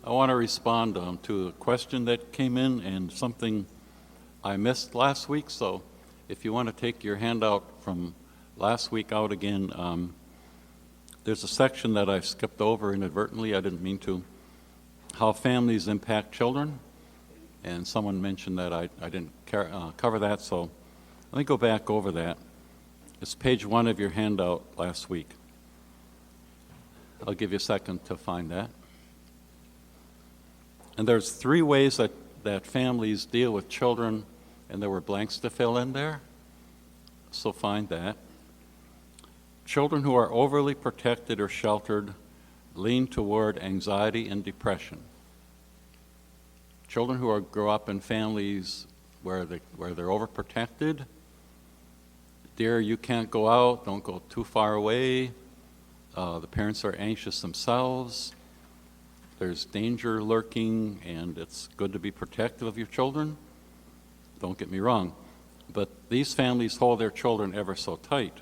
I want to respond to a question that came in and something I missed last week. So if you want to take your handout from last week out again, there's a section that I skipped over inadvertently. I didn't mean to. How families impact children. And someone mentioned that I didn't cover that, so let me go back over that. It's page 1 of your handout last week. I'll give you a second to find that. And there's 3 ways that families deal with children, and there were blanks to fill in there, so find that. Children who are overly protected or sheltered lean toward anxiety and depression. Children who grow up in families where they're overprotected, dear, you can't go out, don't go too far away. The parents are anxious themselves. There's danger lurking, and it's good to be protective of your children. Don't get me wrong. But these families hold their children ever so tight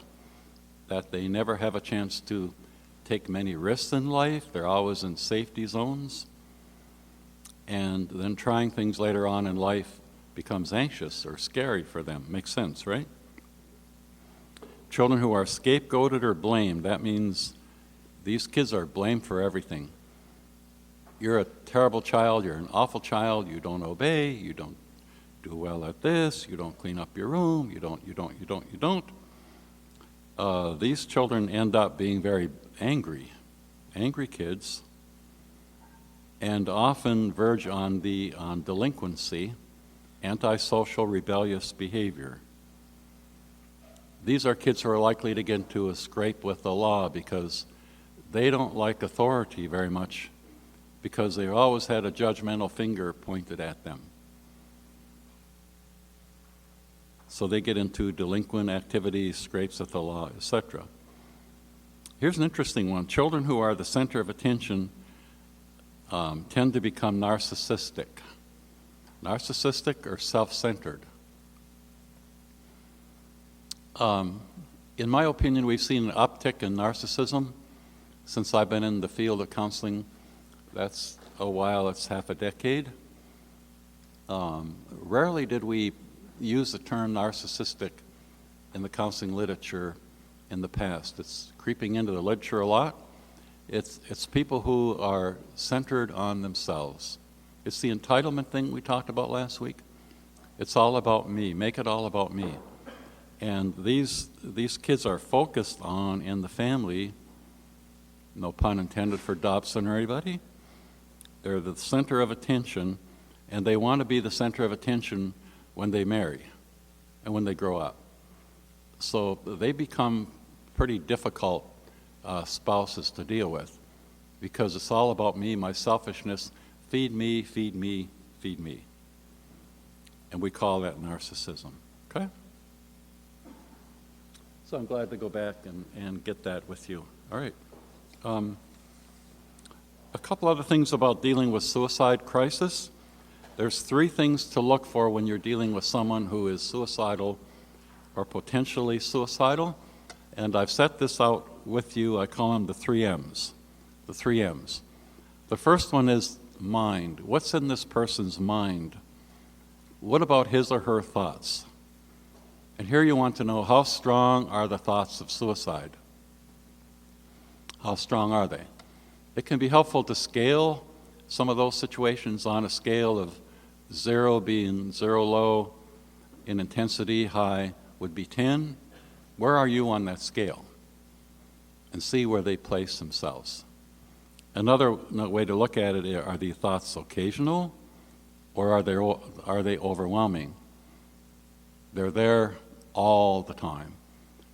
that they never have a chance to take many risks in life. They're always in safety zones. And then trying things later on in life becomes anxious or scary for them. Makes sense, right? Children who are scapegoated or blamed, that means these kids are blamed for everything. You're a terrible child, you're an awful child, you don't obey, you don't do well at this, you don't clean up your room, you don't. These children end up being very angry kids, and often verge on delinquency, antisocial, rebellious behavior. These are kids who are likely to get into a scrape with the law because they don't like authority very much, because they've always had a judgmental finger pointed at them. So they get into delinquent activities, scrapes with the law, etc. Here's an interesting one. Children who are the center of attention tend to become narcissistic. Narcissistic or self-centered. In my opinion, we've seen an uptick in narcissism since I've been in the field of counseling. That's a while, it's half a decade. Rarely did we use the term narcissistic in the counseling literature in the past. It's creeping into the literature a lot. It's people who are centered on themselves. It's the entitlement thing we talked about last week. It's all about me. Make it all about me. And these kids are focused on, in the family, no pun intended for Dobson or anybody, they're the center of attention, and they want to be the center of attention when they marry and when they grow up. So they become pretty difficult spouses to deal with, because it's all about me, my selfishness. Feed me, feed me, feed me. And we call that narcissism. Okay? So I'm glad to go back and get that with you. All right. A couple other things about dealing with suicide crisis. There's 3 things to look for when you're dealing with someone who is suicidal or potentially suicidal. And I've set this out with you. I call them the 3 M's. The 3 M's. The first one is mind. What's in this person's mind? What about his or her thoughts? And here you want to know, how strong are the thoughts of suicide? How strong are they? It can be helpful to scale some of those situations on a scale of 0 being 0 low, in intensity high would be 10. Where are you on that scale? And see where they place themselves. Another way to look at it, are the thoughts occasional, or are they overwhelming? They're there all the time.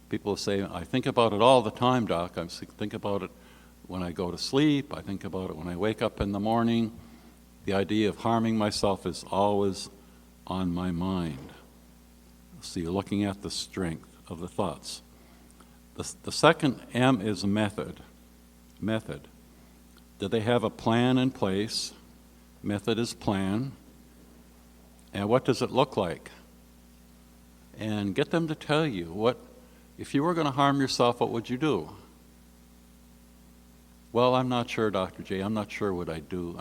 People say, I think about it all the time, Doc. I think about it when I go to sleep. I think about it when I wake up in the morning. The idea of harming myself is always on my mind. So you're looking at the strength of the thoughts. The second M is method. Method. Do they have a plan in place? Method is plan. And what does it look like? And get them to tell you, if you were going to harm yourself, what would you do? Well, I'm not sure, Dr. J. I'm not sure what I'd do.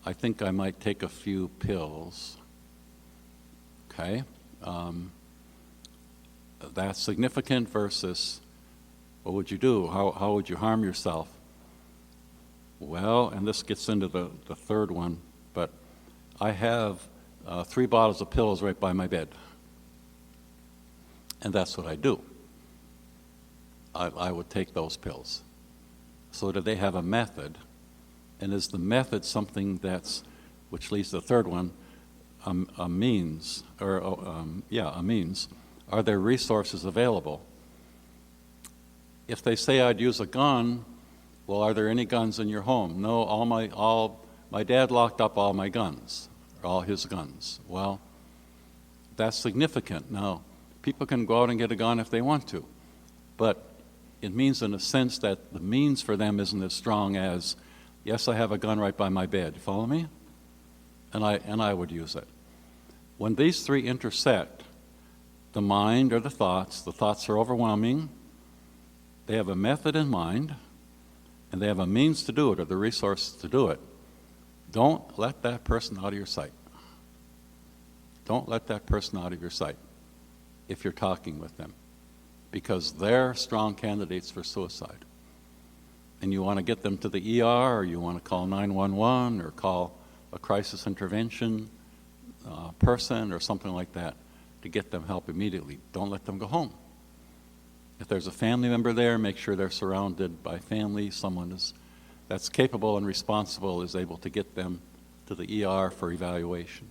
I think I might take a few pills. Okay? That's significant versus what would you do? How would you harm yourself? Well, and this gets into the third one, but I have 3 bottles of pills right by my bed. And that's what I do. I would take those pills. So do they have a method? And is the method something which leads to the third one, a means, or a means? Are there resources available? If they say I'd use a gun, well, are there any guns in your home? No, my dad locked up all my guns, all his guns. Well, that's significant. Now, people can go out and get a gun if they want to, but it means in a sense that the means for them isn't as strong as, yes, I have a gun right by my bed. You follow me? And I would use it. When these 3 intersect, the mind or the thoughts are overwhelming, they have a method in mind, and they have a means to do it, or the resources to do it. Don't let that person out of your sight. Don't let that person out of your sight if you're talking with them, because they're strong candidates for suicide. And you want to get them to the ER, or you want to call 911, or call a crisis intervention person, or something like that, to get them help immediately. Don't let them go home. If there's a family member there, make sure they're surrounded by family, someone that's capable and responsible is able to get them to the ER for evaluation.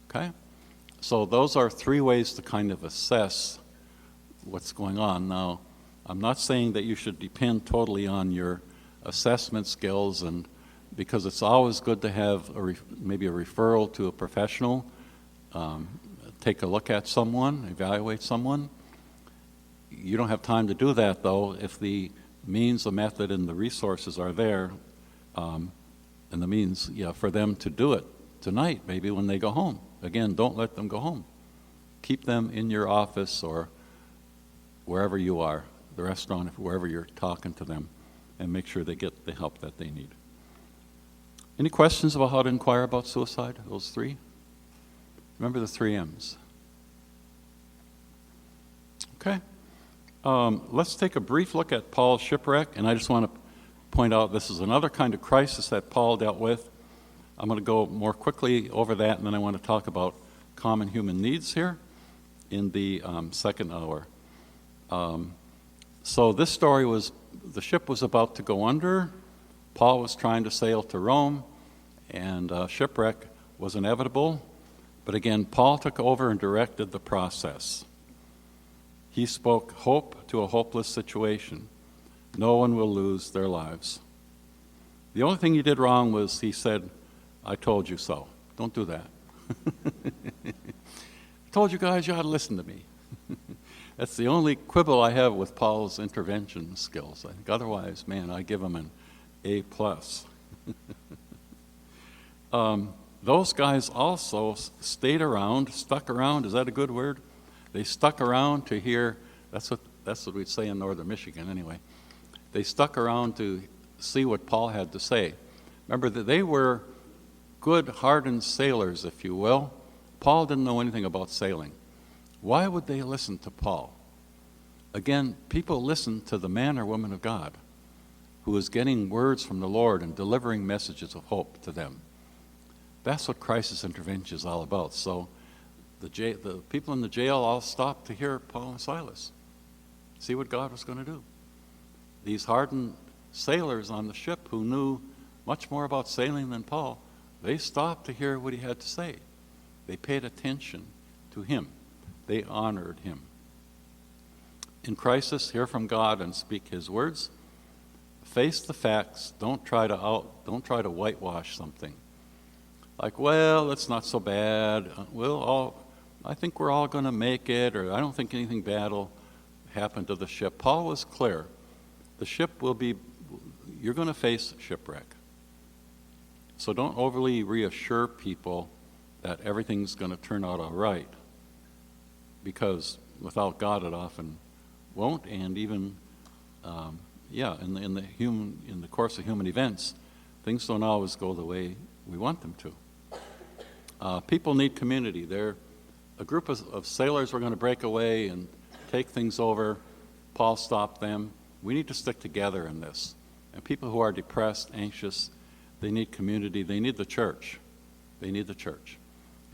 Okay? So those are 3 ways to kind of assess what's going on. Now, I'm not saying that you should depend totally on your assessment skills, and because it's always good to have maybe a referral to a professional, take a look at someone, evaluate someone. You don't have time to do that, though, if the means, the method, and the resources are there, and the means for them to do it tonight, maybe when they go home. Again, don't let them go home. Keep them in your office or wherever you are, the restaurant, wherever you're talking to them, and make sure they get the help that they need. Any questions about how to inquire about suicide, those 3? Remember the 3 M's. Okay. Let's take a brief look at Paul's shipwreck, and I just want to point out this is another kind of crisis that Paul dealt with. I'm going to go more quickly over that, and then I want to talk about common human needs here in the second hour. So this story was, the ship was about to go under. Paul was trying to sail to Rome, and shipwreck was inevitable. But again, Paul took over and directed the process. He spoke hope to a hopeless situation. No one will lose their lives. The only thing he did wrong was he said, I told you so. Don't do that. I told you guys you ought to listen to me. That's the only quibble I have with Paul's intervention skills. I think otherwise, man, I give him an A+. Those guys also stuck around, is that a good word? They stuck around to hear, that's what we'd say in northern Michigan anyway. They stuck around to see what Paul had to say. Remember that they were good, hardened sailors, if you will. Paul didn't know anything about sailing. Why would they listen to Paul? Again, people listen to the man or woman of God who is getting words from the Lord and delivering messages of hope to them. That's what crisis intervention is all about. So the people in the jail all stopped to hear Paul and Silas, see what God was going to do. These hardened sailors on the ship who knew much more about sailing than Paul, they stopped to hear what he had to say. They paid attention to him. They honored him. In crisis, hear from God and speak his words. Face the facts. Don't try to whitewash something. Like, well, it's not so bad. I think we're all going to make it, or I don't think anything bad will happen to the ship. Paul was clear. The ship you're going to face shipwreck. So don't overly reassure people that everything's going to turn out all right, because without God it often won't, and even in the course of human events, things don't always go the way we want them to. People need community. They're a group of sailors were going to break away and take things over. Paul stopped them. We need to stick together in this. And people who are depressed, anxious, they need community. They need the church. They need the church.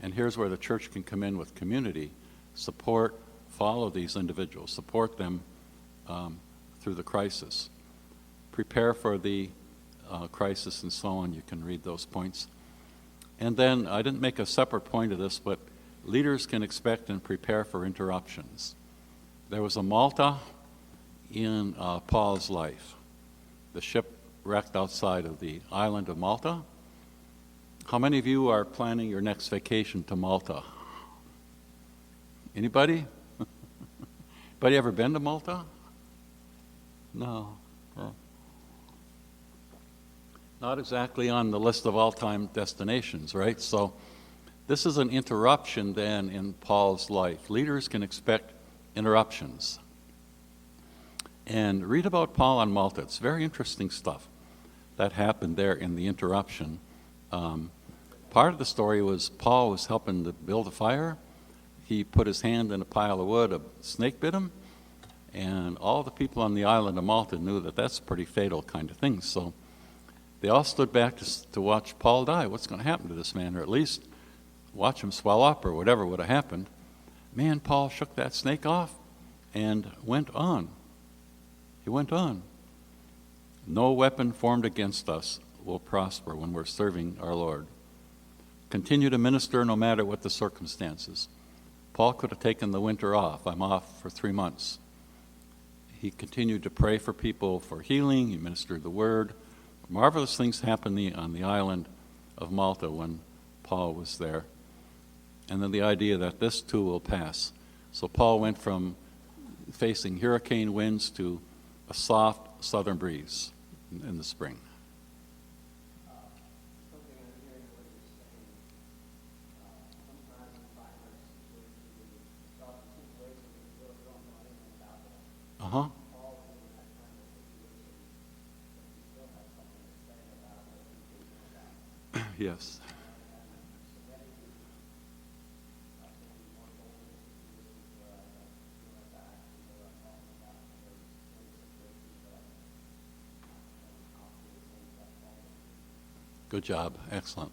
And here's where the church can come in with community, support, follow these individuals, support them through the crisis. Prepare for the crisis and so on. You can read those points. And then, I didn't make a separate point of this, but leaders can expect and prepare for interruptions. There was a Malta in Paul's life. The ship wrecked outside of the island of Malta. How many of you are planning your next vacation to Malta? Anybody? Anybody ever been to Malta? No. Oh. Not exactly on the list of all-time destinations, right? So this is an interruption then in Paul's life. Leaders can expect interruptions. And read about Paul on Malta. It's very interesting stuff that happened there in the interruption. Part of the story was Paul was helping to build a fire. He put his hand in a pile of wood, a snake bit him, and all the people on the island of Malta knew that that's a pretty fatal kind of thing. So they all stood back to watch Paul die. What's going to happen to this man? Or at least watch him swell up or whatever would have happened. Man, Paul shook that snake off and went on. He went on. No weapon formed against us will prosper when we're serving our Lord. Continue to minister no matter what the circumstances. Paul could have taken the winter off. I'm off for 3 months. He continued to pray for people for healing. He ministered the word. Marvelous things happened on the island of Malta when Paul was there. And then the idea that this too will pass. So Paul went from facing hurricane winds to a soft southern breeze in the spring. Uh-huh. Yes. Good job. Excellent.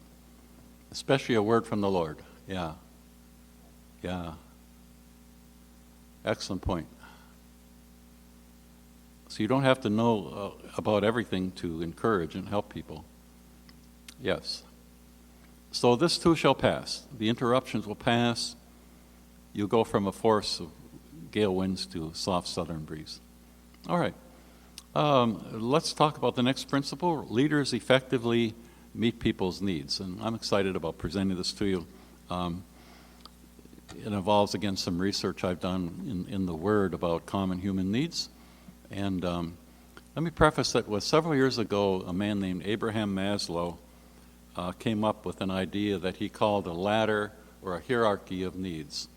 Especially a word from the Lord. Yeah. Yeah. Excellent point. So you don't have to know about everything to encourage and help people. Yes. So this too shall pass. The interruptions will pass. You'll go from a force of gale winds to a soft southern breeze. All right. Let's talk about the next principle. Leaders effectively meet people's needs. And I'm excited about presenting this to you. It involves, again, some research I've done in the Word about common human needs. And let me preface that with several years ago, a man named Abraham Maslow came up with an idea that he called a ladder or a hierarchy of needs.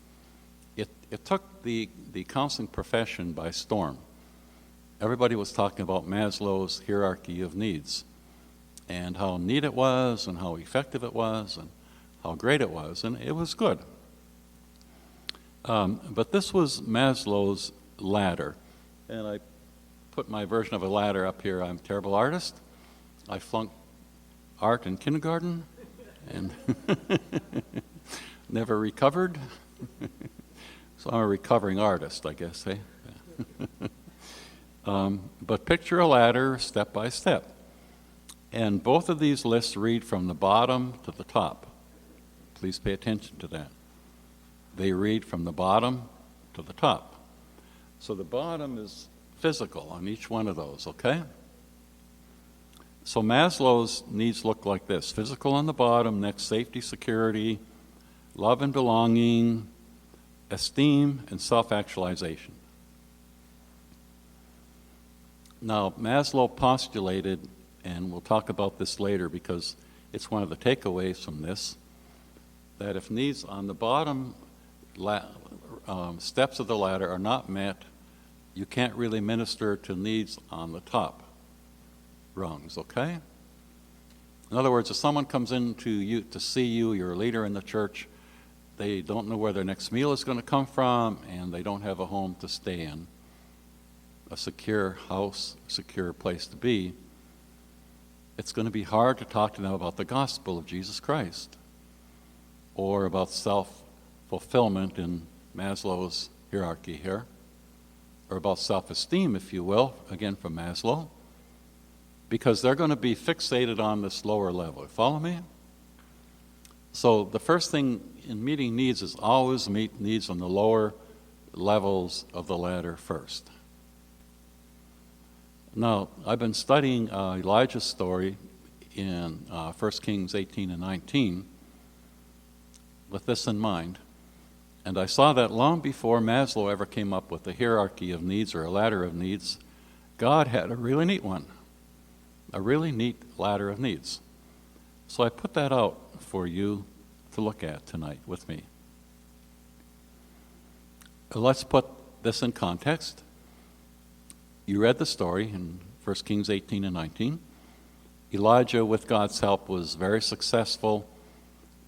It took the counseling profession by storm. Everybody was talking about Maslow's hierarchy of needs and how neat it was and how effective it was and how great it was, and it was good. But this was Maslow's ladder, and I put my version of a ladder up here. I'm a terrible artist. I flunked art in kindergarten and never recovered. So I'm a recovering artist, I guess. Eh? But picture a ladder step by step. And both of these lists read from the bottom to the top. Please pay attention to that. They read from the bottom to the top. So the bottom is physical on each one of those, okay? So Maslow's needs look like this. Physical on the bottom, next safety, security, love and belonging, esteem, and self-actualization. Now, Maslow postulated, and we'll talk about this later because it's one of the takeaways from this, that if needs on the bottom steps of the ladder are not met, you can't really minister to needs on the top rungs, okay? In other words, if someone comes in to you to see you, you're a leader in the church, they don't know where their next meal is going to come from, and they don't have a home to stay in, a secure house, secure place to be, it's going to be hard to talk to them about the gospel of Jesus Christ or about self-fulfillment in Maslow's hierarchy here, or about self-esteem, if you will, again from Maslow, because they're going to be fixated on this lower level. Follow me? So the first thing in meeting needs is always meet needs on the lower levels of the ladder first. Now, I've been studying Elijah's story in 1 Kings 18 and 19 with this in mind. And I saw that long before Maslow ever came up with a hierarchy of needs or a ladder of needs, God had a really neat one, a really neat ladder of needs. So I put that out for you to look at tonight with me. Let's put this in context. You read the story in 1 Kings 18 and 19. Elijah, with God's help, was very successful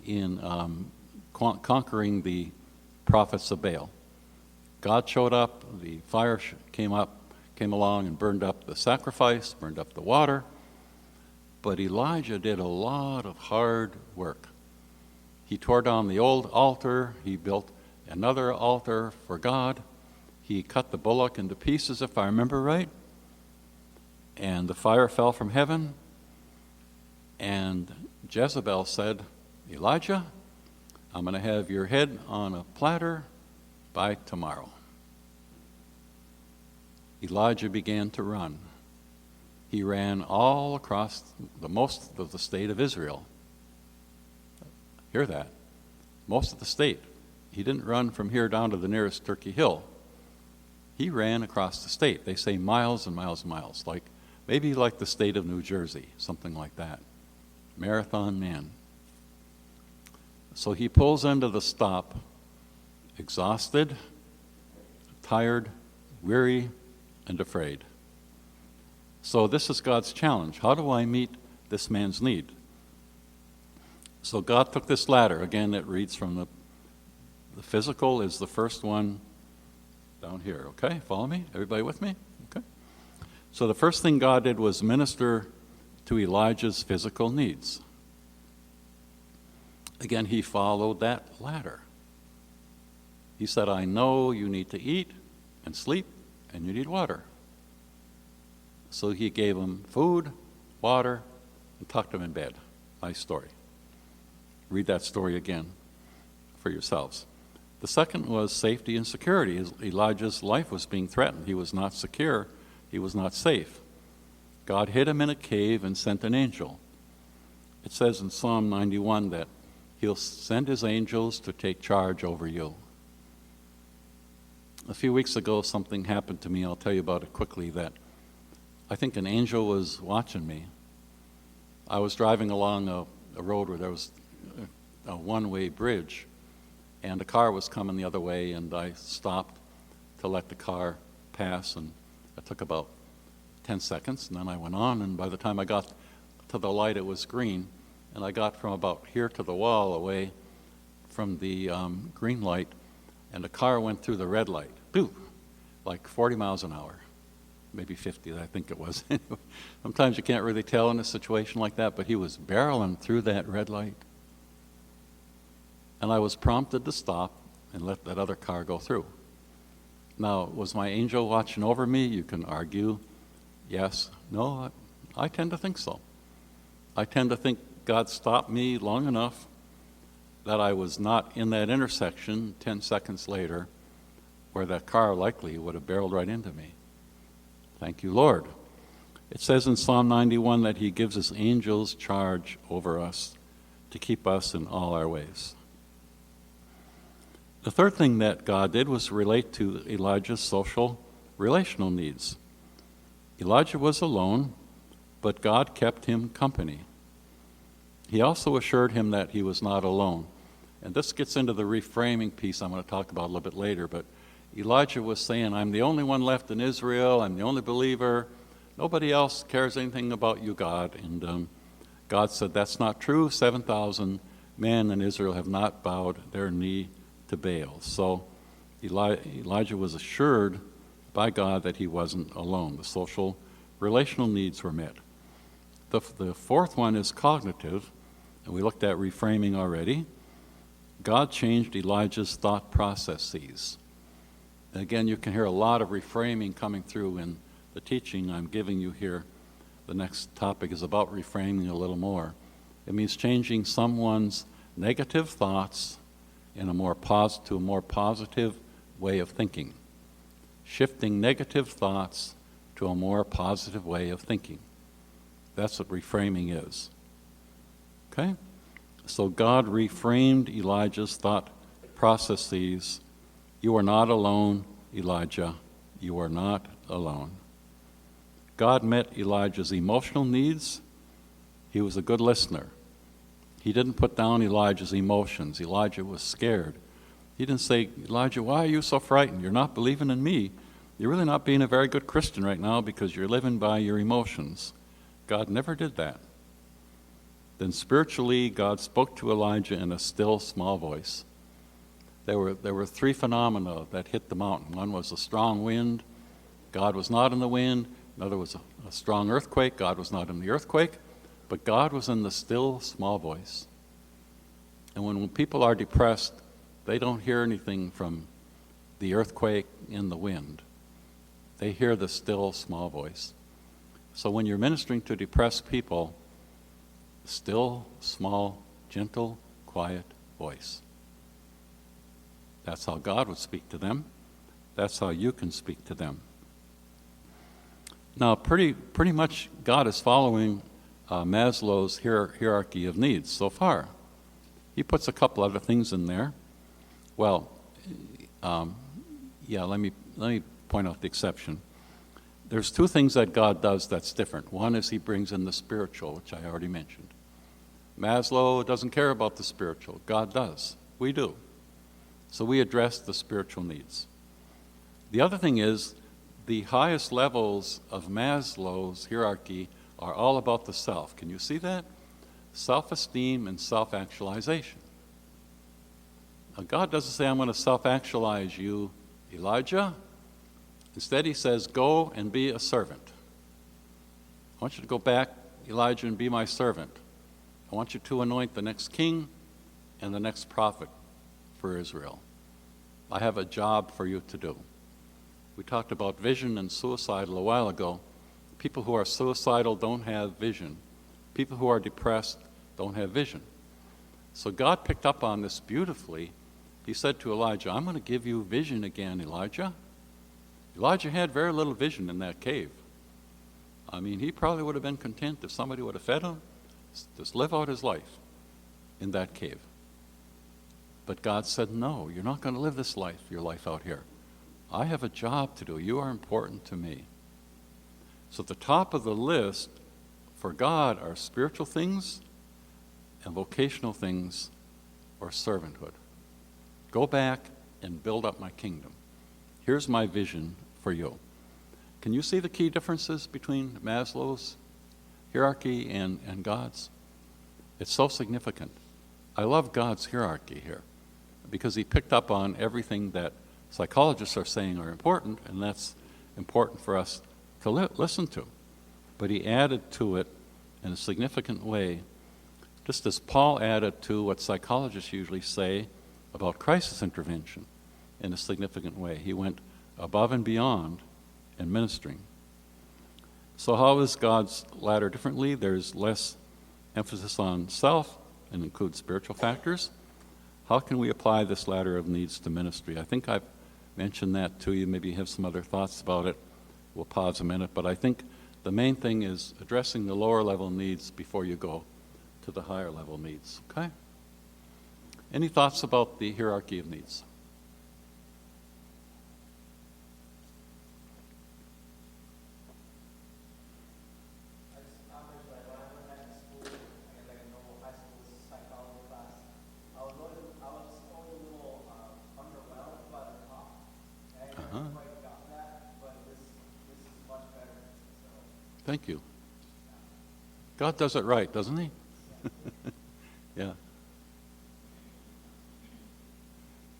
in conquering the prophets of Baal. God showed up, the fire came along and burned up the sacrifice, burned up the water. But Elijah did a lot of hard work. He tore down the old altar. He built another altar for God. He cut the bullock into pieces, if I remember right. And the fire fell from heaven. And Jezebel said, Elijah, I'm going to have your head on a platter by tomorrow. Elijah began to run. He ran all across most of the state of Israel. Hear that? Most of the state. He didn't run from here down to the nearest Turkey Hill. He ran across the state. They say miles and miles and miles, maybe like the state of New Jersey, something like that. Marathon man. So he pulls into the stop, exhausted, tired, weary, and afraid. So this is God's challenge. How do I meet this man's need? So God took this ladder. Again, it reads from the physical is the first one down here. Okay, follow me? Everybody with me? Okay. So the first thing God did was minister to Elijah's physical needs. Again, he followed that ladder. He said, I know you need to eat and sleep and you need water. So he gave him food, water, and tucked him in bed. Nice story. Read that story again for yourselves. The second was safety and security. Elijah's life was being threatened. He was not secure. He was not safe. God hid him in a cave and sent an angel. It says in Psalm 91 that he'll send his angels to take charge over you. A few weeks ago, something happened to me. I'll tell you about it quickly. That I think an angel was watching me. I was driving along a road where there was a one-way bridge, and a car was coming the other way, and I stopped to let the car pass, and it took about 10 seconds, and then I went on, and by the time I got to the light, it was green, and I got from about here to the wall away from the green light, and the car went through the red light, like 40 miles an hour. Maybe 50, I think it was. Sometimes you can't really tell in a situation like that, but he was barreling through that red light. And I was prompted to stop and let that other car go through. Now, was my angel watching over me? You can argue yes, no. I tend to think so. I tend to think God stopped me long enough that I was not in that intersection 10 seconds later where that car likely would have barreled right into me. Thank you, Lord. It says in Psalm 91 that he gives his angels charge over us to keep us in all our ways. The third thing that God did was relate to Elijah's social, relational needs. Elijah was alone, but God kept him company. He also assured him that he was not alone. And this gets into the reframing piece I'm going to talk about a little bit later, but Elijah was saying, I'm the only one left in Israel. I'm the only believer. Nobody else cares anything about you, God. And God said, that's not true. 7,000 men in Israel have not bowed their knee to Baal. So Elijah was assured by God that he wasn't alone. The social, relational needs were met. The fourth one is cognitive, and we looked at reframing already. God changed Elijah's thought processes. And again, you can hear a lot of reframing coming through in the teaching I'm giving you here. The next topic is about reframing a little more. It means changing someone's negative thoughts in a more to a more positive way of thinking. Shifting negative thoughts to a more positive way of thinking. That's what reframing is. Okay? So God reframed Elijah's thought processes. You are not alone, Elijah. You are not alone. God met Elijah's emotional needs. He was a good listener. He didn't put down Elijah's emotions. Elijah was scared. He didn't say, Elijah, why are you so frightened? You're not believing in me. You're really not being a very good Christian right now because you're living by your emotions. God never did that. Then spiritually, God spoke to Elijah in a still, small voice. There were three phenomena that hit the mountain. One was a strong wind. God was not in the wind. Another was a strong earthquake. God was not in the earthquake. But God was in the still, small voice. And when people are depressed, they don't hear anything from the earthquake and the wind. They hear the still, small voice. So when you're ministering to depressed people, still, small, gentle, quiet voice. That's how God would speak to them. That's how you can speak to them. Now, pretty much God is following Maslow's hierarchy of needs so far. He puts a couple other things in there. Well, let me point out the exception. There's two things that God does that's different. One is he brings in the spiritual, which I already mentioned. Maslow doesn't care about the spiritual. God does. We do. So we address the spiritual needs. The other thing is the highest levels of Maslow's hierarchy are all about the self. Can you see that? Self-esteem and self-actualization. Now, God doesn't say, I'm going to self-actualize you, Elijah. Instead, he says, go and be a servant. I want you to go back, Elijah, and be my servant. I want you to anoint the next king and the next prophet for Israel. I have a job for you to do. We talked about vision and suicidal a while ago. People who are suicidal don't have vision. People who are depressed don't have vision. So God picked up on this beautifully. He said to Elijah, I'm going to give you vision again, Elijah. Elijah had very little vision in that cave. I mean, he probably would have been content if somebody would have fed him, just live out his life in that cave. But God said, no, you're not going to live your life out here. I have a job to do. You are important to me. So at the top of the list for God are spiritual things and vocational things or servanthood. Go back and build up my kingdom. Here's my vision for you. Can you see the key differences between Maslow's hierarchy and God's? It's so significant. I love God's hierarchy here because he picked up on everything that psychologists are saying are important, and that's important for us to listen to. But he added to it in a significant way, just as Paul added to what psychologists usually say about crisis intervention in a significant way. He went above and beyond in ministering. So how is God's ladder differently? There's less emphasis on self and includes spiritual factors. How can we apply this ladder of needs to ministry? I think I've mentioned that to you. Maybe you have some other thoughts about it. We'll pause a minute. But I think the main thing is addressing the lower level needs before you go to the higher level needs. Okay? Any thoughts about the hierarchy of needs? Thank you. God does it right, doesn't he? Yeah.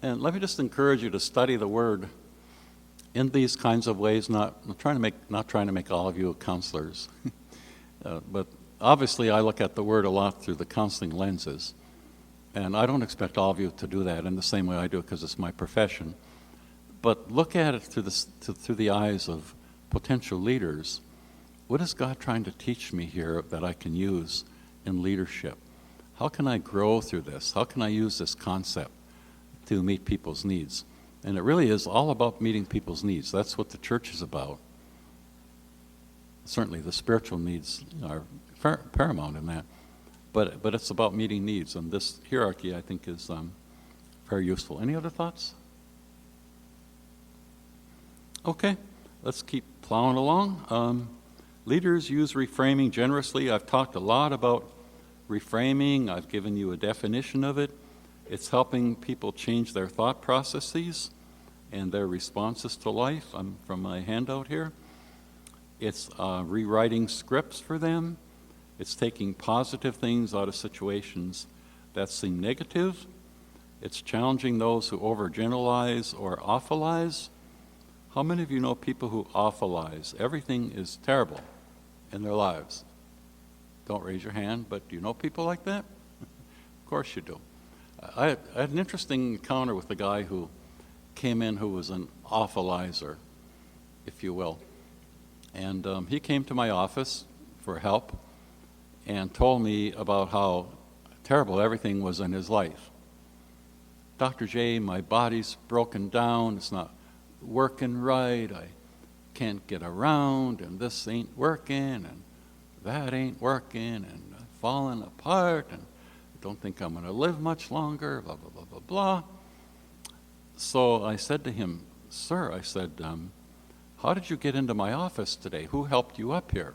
And let me just encourage you to study the Word in these kinds of ways. Not trying to make all of you counselors, but obviously I look at the Word a lot through the counseling lenses, and I don't expect all of you to do that in the same way I do because it's my profession. But look at it through the eyes of potential leaders. What is God trying to teach me here that I can use in leadership? How can I grow through this? How can I use this concept to meet people's needs? And it really is all about meeting people's needs. That's what the church is about. Certainly the spiritual needs are paramount in that. But it's about meeting needs, and this hierarchy, I think, is very useful. Any other thoughts? Okay, let's keep plowing along. Leaders use reframing generously. I've talked a lot about reframing. I've given you a definition of it. It's helping people change their thought processes and their responses to life. From my handout here. It's rewriting scripts for them. It's taking positive things out of situations that seem negative. It's challenging those who overgeneralize or awfulize. How many of you know people who awfulize? Everything is terrible in their lives. Don't raise your hand, but do you know people like that? Of course you do. I had an interesting encounter with a guy who came in who was an awfulizer, if you will. And he came to my office for help and told me about how terrible everything was in his life. Dr. J, my body's broken down. It's not working right. I can't get around, and this ain't working, and that ain't working, and I'm falling apart, and I don't think I'm going to live much longer, blah, blah, blah, blah, blah. So I said to him, sir, I said, how did you get into my office today? Who helped you up here?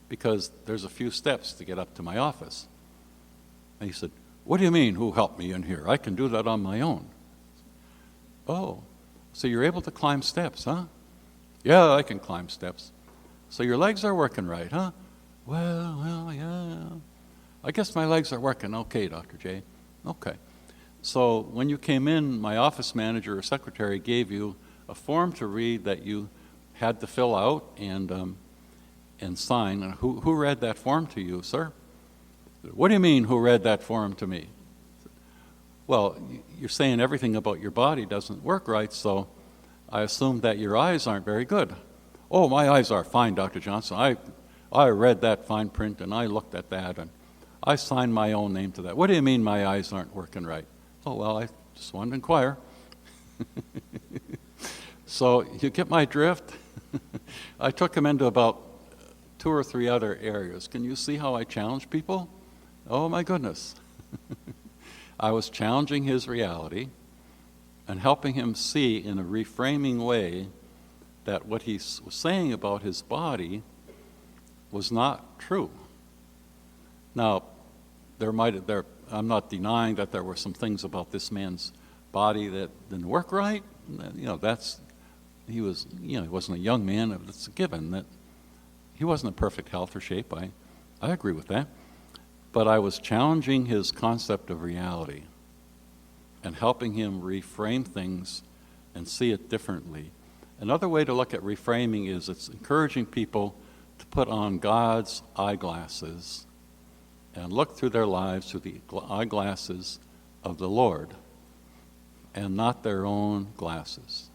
Because there's a few steps to get up to my office. And he said, what do you mean, who helped me in here? I can do that on my own. Oh, so you're able to climb steps, huh? Yeah, I can climb steps. So your legs are working right, huh? Well, yeah. I guess my legs are working. Okay, Dr. J. Okay. So when you came in, my office manager or secretary gave you a form to read that you had to fill out and sign. And who read that form to you, sir? What do you mean, who read that form to me? Well, you're saying everything about your body doesn't work right, so I assume that your eyes aren't very good. Oh, my eyes are fine, Dr. Johnson. I read that fine print and I looked at that and I signed my own name to that. What do you mean my eyes aren't working right? Oh, well, I just wanted to inquire. So you get my drift? I took him into about 2 or 3 other areas. Can you see how I challenge people? Oh, my goodness. I was challenging his reality and helping him see in a reframing way that what he was saying about his body was not true. Now, I'm not denying that there were some things about this man's body that didn't work right. He wasn't a young man. It's a given that he wasn't in perfect health or shape. I agree with that. But I was challenging his concept of reality and helping him reframe things and see it differently. Another way to look at reframing is it's encouraging people to put on God's eyeglasses and look through their lives through the eyeglasses of the Lord and not their own glasses.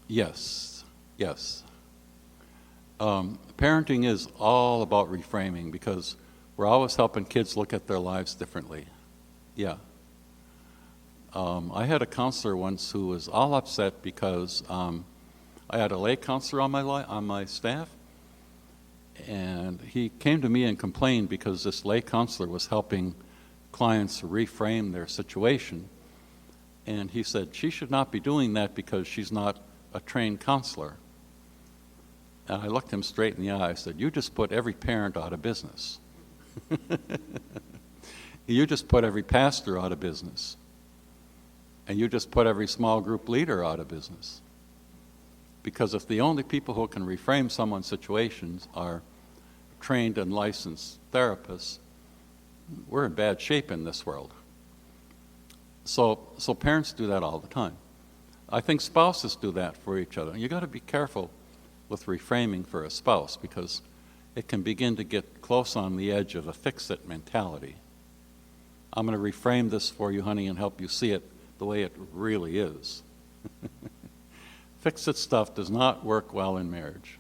Yes. Parenting is all about reframing because we're always helping kids look at their lives differently. Yeah. I had a counselor once who was all upset because I had a lay counselor on my staff, and he came to me and complained because this lay counselor was helping clients reframe their situation. And he said, she should not be doing that because she's not a trained counselor. And I looked him straight in the eye. I said, you just put every parent out of business. You just put every pastor out of business. And you just put every small group leader out of business. Because if the only people who can reframe someone's situations are trained and licensed therapists, we're in bad shape in this world. So parents do that all the time. I think spouses do that for each other. You got to be careful with reframing for a spouse, because it can begin to get close on the edge of a fix-it mentality. I'm going to reframe this for you, honey, and help you see it the way it really is. Fix-it stuff does not work well in marriage.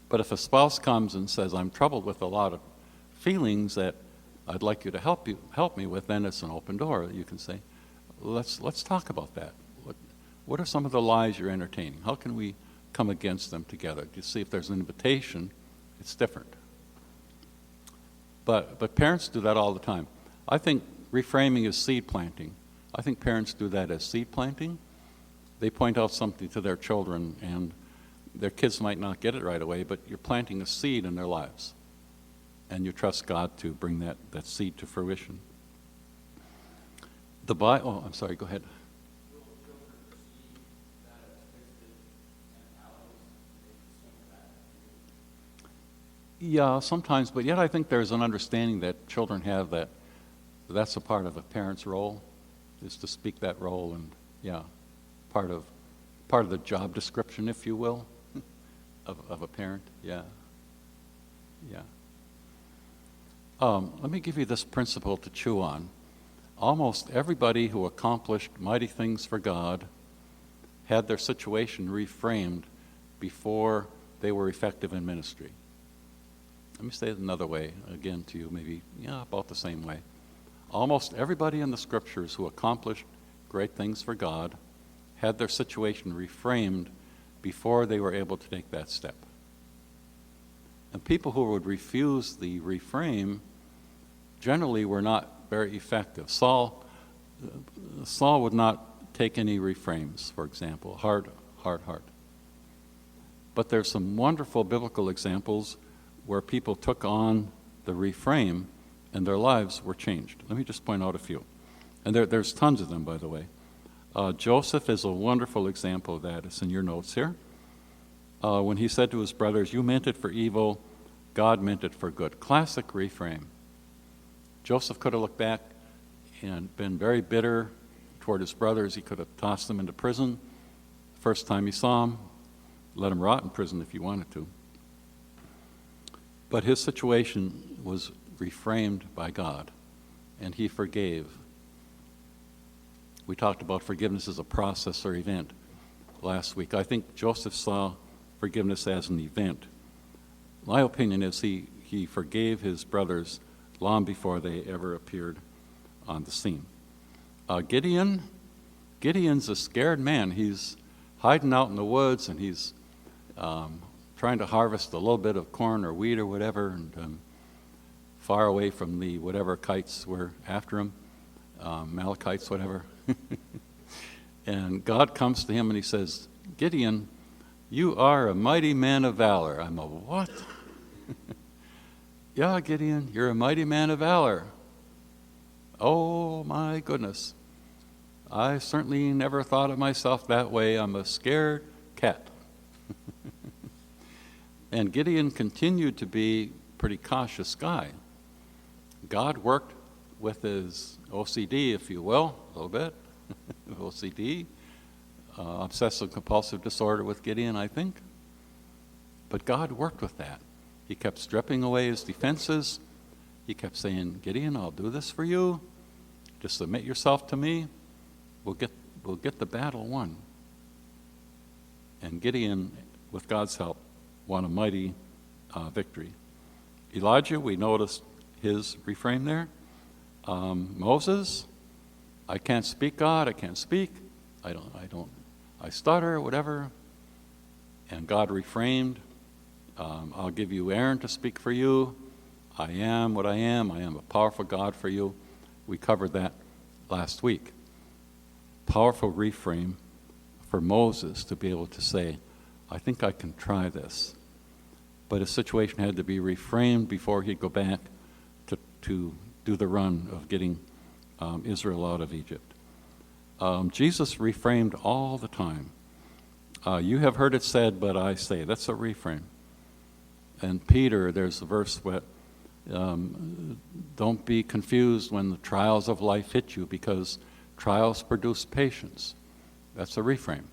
But if a spouse comes and says, I'm troubled with a lot of feelings that I'd like you to help me with, then it's an open door. You can say, let's talk about that. What are some of the lies you're entertaining? How can we come against them together? You see, if there's an invitation, it's different. But parents do that all the time. I think reframing is seed planting. I think parents do that as seed planting. They point out something to their children, and their kids might not get it right away, but you're planting a seed in their lives. And you trust God to bring that seed to fruition. I'm sorry, go ahead. Yeah, sometimes, but yet I think there's an understanding that children have that's a part of a parent's role, is to speak that role, and yeah, part of the job description, if you will, of a parent. Yeah. Let me give you this principle to chew on. Almost everybody who accomplished mighty things for God had their situation reframed before they were effective in ministry. Let me say it another way, again to you, maybe about the same way. Almost everybody in the scriptures who accomplished great things for God had their situation reframed before they were able to take that step. And people who would refuse the reframe generally were not very effective. Saul would not take any reframes, for example, hard. But there's some wonderful biblical examples where people took on the reframe and their lives were changed. Let me just point out a few. And there's tons of them, by the way. Joseph is a wonderful example of that. It's in your notes here. When he said to his brothers, you meant it for evil, God meant it for good. Classic reframe. Joseph could have looked back and been very bitter toward his brothers. He could have tossed them into prison. First time he saw them, let him rot in prison if he wanted to. But his situation was reframed by God, and he forgave. We talked about forgiveness as a process or event last week. I think Joseph saw forgiveness as an event. My opinion is he forgave his brothers long before they ever appeared on the scene. Gideon's a scared man. He's hiding out in the woods, and he's trying to harvest a little bit of corn or wheat or whatever, and far away from the whatever kites were after him, Amalekites, whatever. And God comes to him and he says, Gideon, you are a mighty man of valor. I'm a what? Yeah, Gideon, you're a mighty man of valor. Oh my goodness. I certainly never thought of myself that way. I'm a scared cat. And Gideon continued to be a pretty cautious guy. God worked with his OCD, if you will, a little bit. OCD, obsessive compulsive disorder with Gideon, I think. But God worked with that. He kept stripping away his defenses. He kept saying, Gideon, I'll do this for you. Just submit yourself to me. We'll get the battle won. And Gideon, with God's help, won a mighty victory. Elijah, we noticed his reframe there. Moses, I can't speak, God, I can't speak. I stutter, whatever. And God reframed, I'll give you Aaron to speak for you. I am what I am a powerful God for you. We covered that last week. Powerful reframe for Moses to be able to say, I think I can try this. But his situation had to be reframed before he'd go back to do the run of getting Israel out of Egypt. Jesus reframed all the time. You have heard it said, but I say. That's a reframe. And Peter, there's a verse where, don't be confused when the trials of life hit you, because trials produce patience. That's a reframe.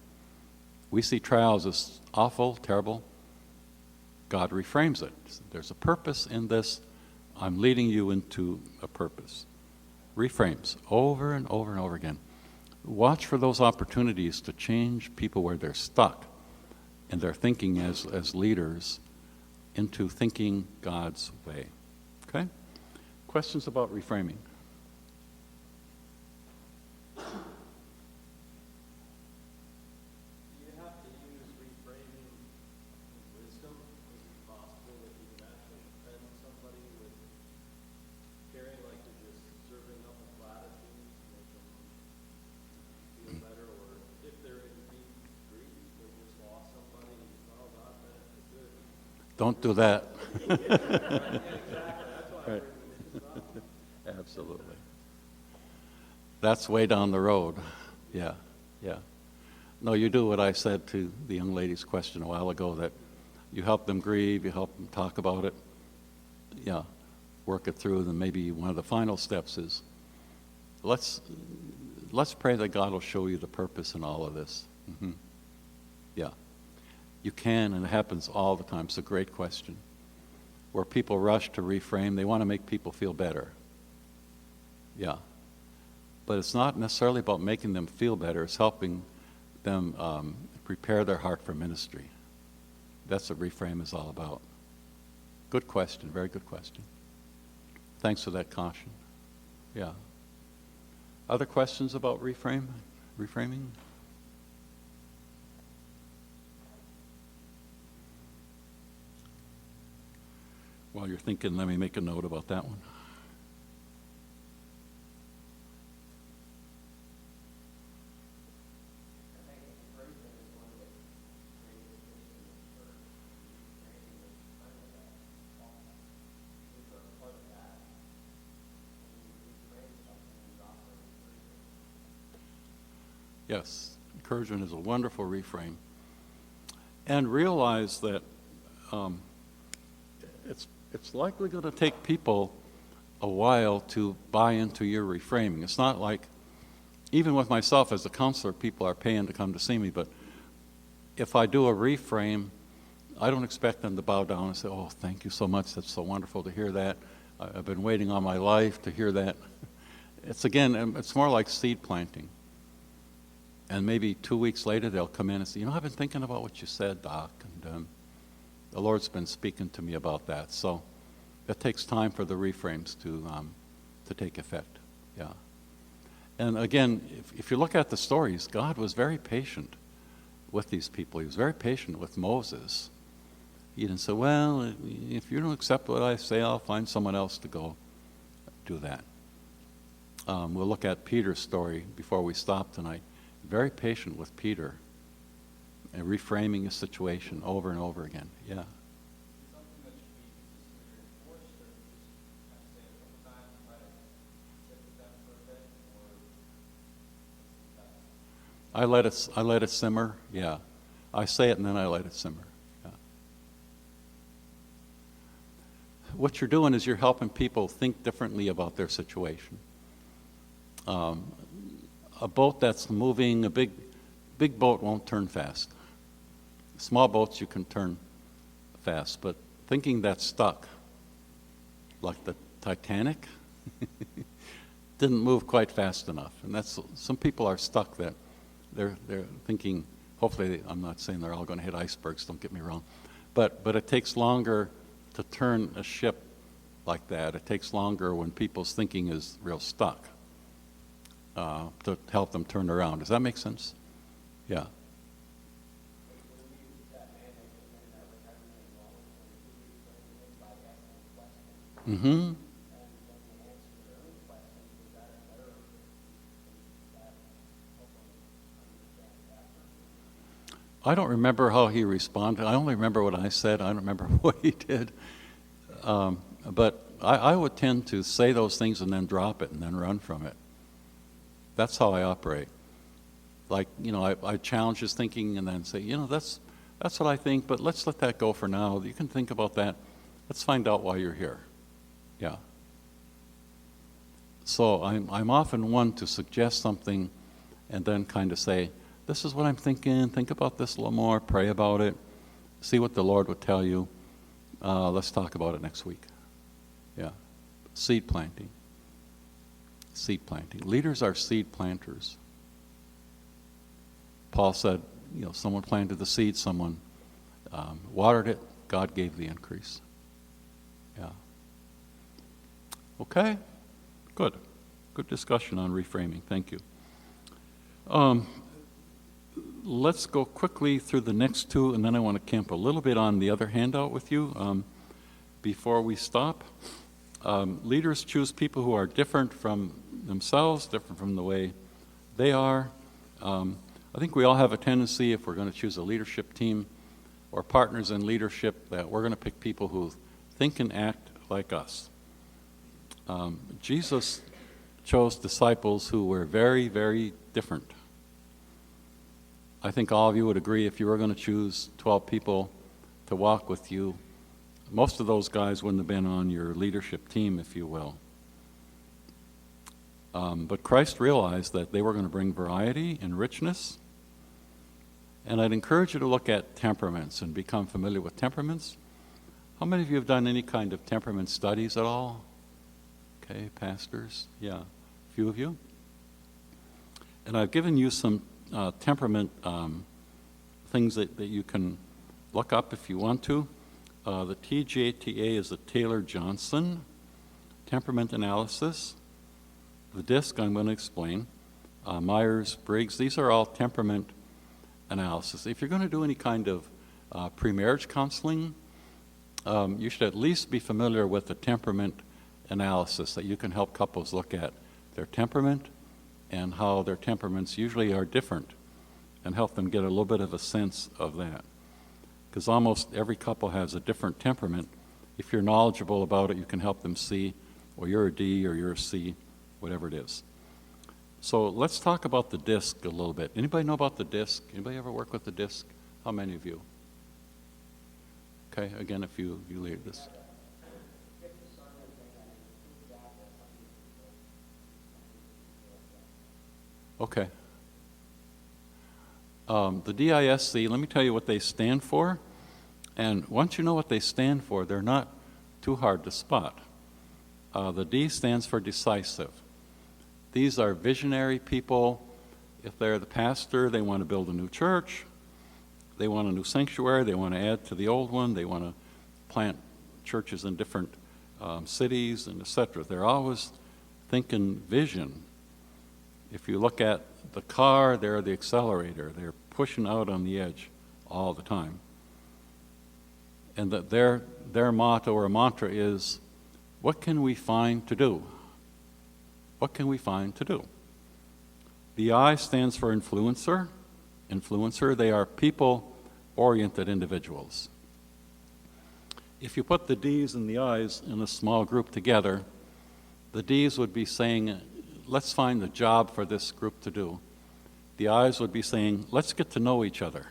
We see trials as awful, terrible. God reframes it. There's a purpose in this. I'm leading you into a purpose. Reframes over and over and over again. Watch for those opportunities to change people where they're stuck in their thinking as leaders into thinking God's way. Okay? Questions about reframing? Don't do that. Right. Absolutely. That's way down the road. Yeah, yeah. No, you do what I said to the young lady's question a while ago, that you help them grieve, you help them talk about it. Yeah, work it through. Then maybe one of the final steps is, let's pray that God will show you the purpose in all of this. Mm-hmm. Yeah. You can, and it happens all the time. It's a great question. Where people rush to reframe, they want to make people feel better. Yeah. But it's not necessarily about making them feel better. It's helping them prepare their heart for ministry. That's what reframe is all about. Good question. Very good question. Thanks for that caution. Yeah. Other questions about reframing? While you're thinking, let me make a note about that one. Yes, encouragement is a wonderful reframe. And realize that it's likely going to take people a while to buy into your reframing. It's not like, even with myself as a counselor, people are paying to come to see me, but if I do a reframe, I don't expect them to bow down and say, oh, thank you so much, that's so wonderful to hear that. I've been waiting all my life to hear that. It's more like seed planting. And maybe 2 weeks later, they'll come in and say, I've been thinking about what you said, Doc, and the Lord's been speaking to me about that. So it takes time for the reframes to take effect. Yeah. And again, if you look at the stories, God was very patient with these people. He was very patient with Moses. He didn't say, well, if you don't accept what I say, I'll find someone else to go do that. We'll look at Peter's story before we stop tonight. Very patient with Peter and reframing a situation over and over again. Yeah. I let it simmer. Yeah. I say it and then I let it simmer. Yeah. What you're doing is you're helping people think differently about their situation. A boat that's moving, a big boat won't turn fast. Small boats you can turn fast, but thinking that's stuck, like the Titanic, didn't move quite fast enough. And that's, some people are stuck that they're thinking, hopefully, I'm not saying they're all going to hit icebergs, don't get me wrong, but it takes longer to turn a ship like that. It takes longer when people's thinking is real stuck to help them turn around. Does that make sense? Yeah. Mm-hmm. I don't remember how he responded. I only remember what I said. I don't remember what he did. But I would tend to say those things and then drop it and then run from it. That's how I operate. like, I challenge his thinking and then say, that's what I think, but let's let that go for now. You can think about that. Let's find out why you're here. Yeah. So I'm often one to suggest something and then kind of say, this is what I'm thinking, think about this a little more, pray about it, see what the Lord would tell you. Let's talk about it next week. Yeah. Seed planting. Seed planting. Leaders are seed planters. Paul said, someone planted the seed, someone watered it, God gave the increase. Yeah. Okay? Good. Good discussion on reframing. Thank you. Let's go quickly through the next two, and then I want to camp a little bit on the other handout with you before we stop. Leaders choose people who are different from themselves, different from the way they are. I think we all have a tendency, if we're going to choose a leadership team or partners in leadership, that we're going to pick people who think and act like us. Jesus chose disciples who were very, very different. I think all of you would agree, if you were going to choose 12 people to walk with you, most of those guys wouldn't have been on your leadership team, if you will. But Christ realized that they were going to bring variety and richness. And I'd encourage you to look at temperaments and become familiar with temperaments. How many of you have done any kind of temperament studies at all? Okay, pastors? Yeah, a few of you. And I've given you some temperament things that you can look up if you want to. The TJTA is the Taylor-Johnson temperament analysis. The DISC I'm going to explain. Myers-Briggs, these are all temperament analysis. If you're going to do any kind of pre-marriage counseling, you should at least be familiar with the temperament analysis, that you can help couples look at their temperament and how their temperaments usually are different, and help them get a little bit of a sense of that. Because almost every couple has a different temperament. If you're knowledgeable about it, you can help them see, well, you're a D or you're a C, whatever it is. So let's talk about the DISC a little bit. Anybody know about the DISC? Anybody ever work with the DISC? How many of you? Okay, again, if you lead this. Okay. The DISC, let me tell you what they stand for. And once you know what they stand for, they're not too hard to spot. The D stands for decisive. These are visionary people. If they're the pastor, they want to build a new church. They want a new sanctuary. They want to add to the old one. They want to plant churches in different cities, and etc. They're always thinking vision. If you look at the car, they're the accelerator. They're pushing out on the edge all the time. And that their motto or mantra is, what can we find to do? What can we find to do? The I stands for influencer. Influencer, they are people-oriented individuals. If you put the D's and the I's in a small group together, the D's would be saying, let's find the job for this group to do. The I's would be saying, let's get to know each other.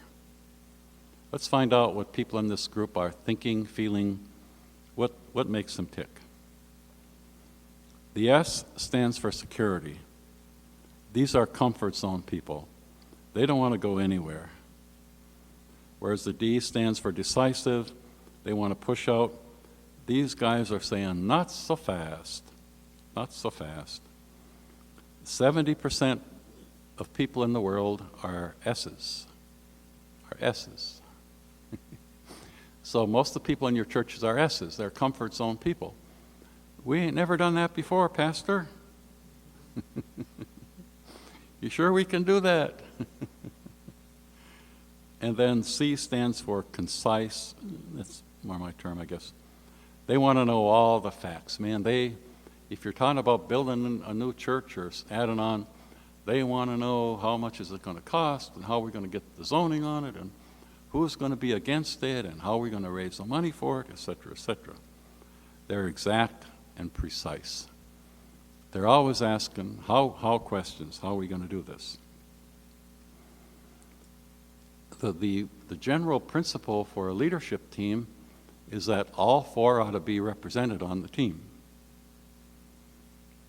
Let's find out what people in this group are thinking, feeling, what makes them tick. The S stands for security. These are comfort zone people. They don't want to go anywhere. Whereas the D stands for decisive. They want to push out. These guys are saying, not so fast, not so fast. 70% of people in the world are S's, So most of the people in your churches are S's. They're comfort zone people. We ain't never done that before, Pastor. You sure we can do that? And then C stands for concise. That's more my term, I guess. They want to know all the facts. Man, if you're talking about building a new church or adding on, they want to know how much is it going to cost and how we're going to get the zoning on it and who's going to be against it and how we're going to raise the money for it, et cetera, et cetera. They're exact and precise. They're always asking how questions, how are we going to do this? the general principle for a leadership team is that all four ought to be represented on the team.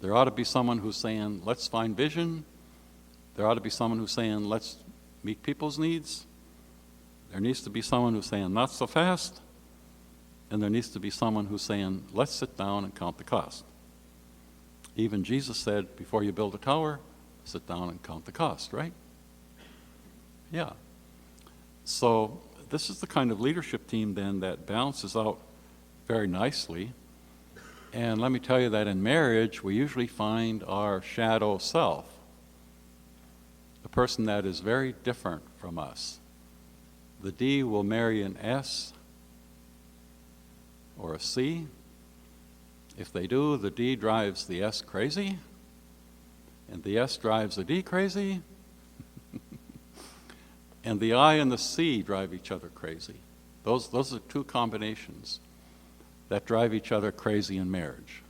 There ought to be someone who's saying, let's find vision. There ought to be someone who's saying, let's meet people's needs. There needs to be someone who's saying, not so fast. And there needs to be someone who's saying, let's sit down and count the cost. Even Jesus said, before you build a tower, sit down and count the cost, right? Yeah. So this is the kind of leadership team then that balances out very nicely. And let me tell you that in marriage, we usually find our shadow self, the person that is very different from us. The D will marry an S or a C. If they do, the D drives the S crazy, and the S drives the D crazy, and the I and the C drive each other crazy. Those are two combinations that drive each other crazy in marriage.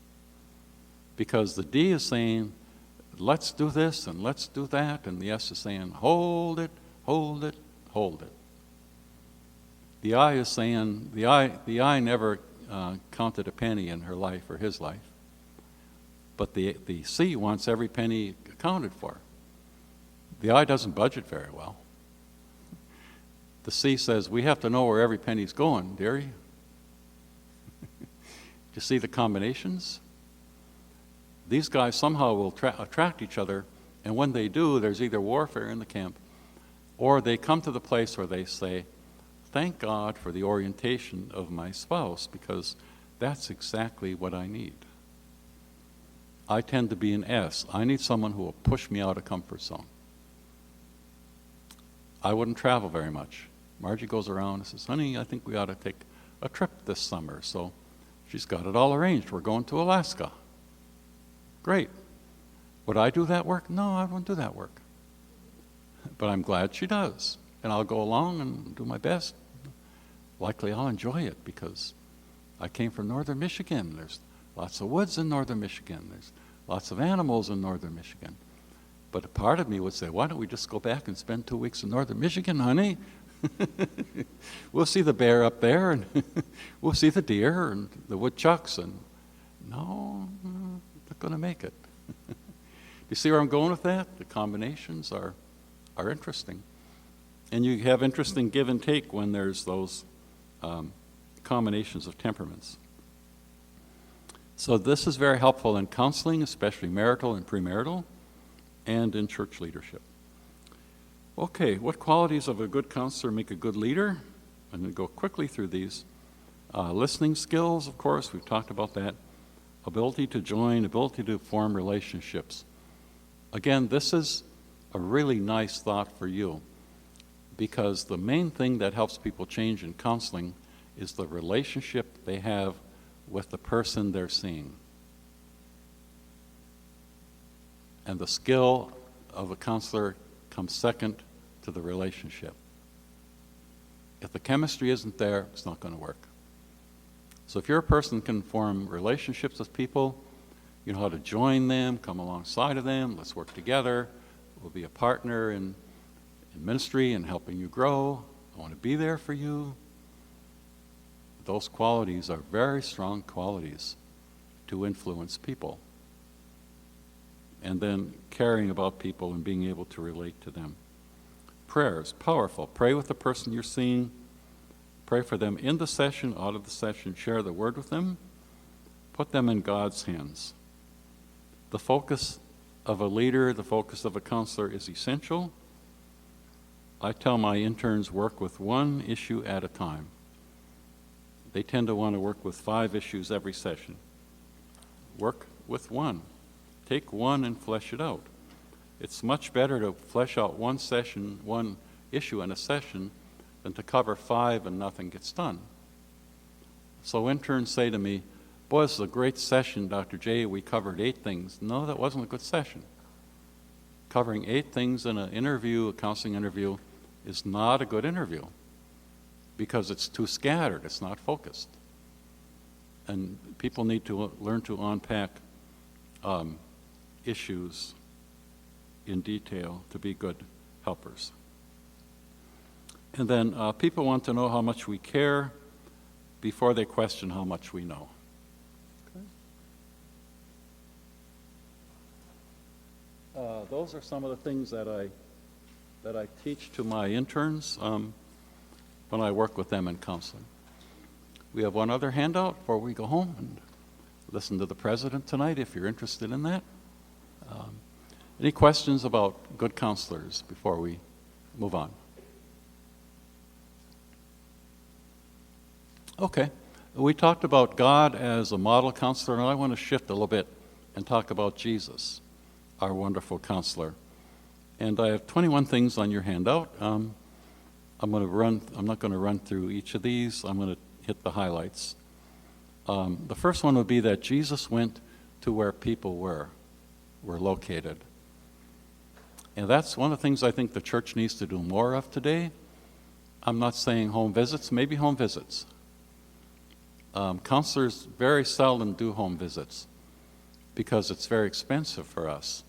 Because the D is saying, let's do this and let's do that, and the S is saying, hold it, hold it, hold it. The I is saying, the I never counted a penny in her life or his life, but the C wants every penny accounted for. The I doesn't budget very well. The C says, we have to know where every penny's going, dearie. Do you see the combinations? These guys somehow will attract each other, and when they do, there's either warfare in the camp, or they come to the place where they say, thank God for the orientation of my spouse, because that's exactly what I need. I tend to be an S. I need someone who will push me out of comfort zone. I wouldn't travel very much. Margie goes around and says, honey, I think we ought to take a trip this summer. So she's got it all arranged. We're going to Alaska. Great. Would I do that work? No, I wouldn't do that work. But I'm glad she does. And I'll go along and do my best. Likely I'll enjoy it because I came from northern Michigan. There's lots of woods in northern Michigan. There's lots of animals in northern Michigan. But a part of me would say, why don't we just go back and spend 2 weeks in northern Michigan, honey? We'll see the bear up there, and we'll see the deer and the woodchucks, and no, not going to make it. You see where I'm going with that? The combinations are interesting. And you have interesting give and take when there's those combinations of temperaments. So this is very helpful in counseling, especially marital and premarital, and in church leadership. Okay, what qualities of a good counselor make a good leader? I'm going to go quickly through these. Listening skills, of course, we've talked about that. Ability to join, ability to form relationships. Again, this is a really nice thought for you, because the main thing that helps people change in counseling is the relationship they have with the person they're seeing. And the skill of a counselor comes second to the relationship. If the chemistry isn't there, it's not going to work. So if you're a person who can form relationships with people, you know how to join them, come alongside of them, let's work together, we'll be a partner in ministry and helping you grow, I want to be there for you. Those qualities are very strong qualities to influence people. And then caring about people and being able to relate to them. Prayer is powerful. Pray with the person you're seeing. Pray for them in the session, out of the session. Share the word with them. Put them in God's hands. The focus of a leader, the focus of a counselor is essential. I tell my interns work with one issue at a time. They tend to want to work with 5 issues every session. Work with one. Take one and flesh it out. It's much better to flesh out one session, one issue in a session, than to cover 5 and nothing gets done. So interns say to me, boy, this is a great session, Dr. J. We covered 8 things. No, that wasn't a good session. Covering 8 things in an interview, a counseling interview, is not a good interview because it's too scattered, it's not focused. And people need to learn to unpack issues in detail to be good helpers. And then people want to know how much we care before they question how much we know. Okay. Those are some of the things that I teach to my interns when I work with them in counseling. We have one other handout before we go home and listen to the president tonight if you're interested in that. Any questions about good counselors before we move on? Okay. We talked about God as a model counselor, and I want to shift a little bit and talk about Jesus, our wonderful counselor. And I have 21 things on your handout. I'm not going to run through each of these. I'm going to hit the highlights. The first one would be that Jesus went to where people were located. And that's one of the things I think the church needs to do more of today. I'm not saying home visits, maybe home visits. Counselors very seldom do home visits because it's very expensive for us.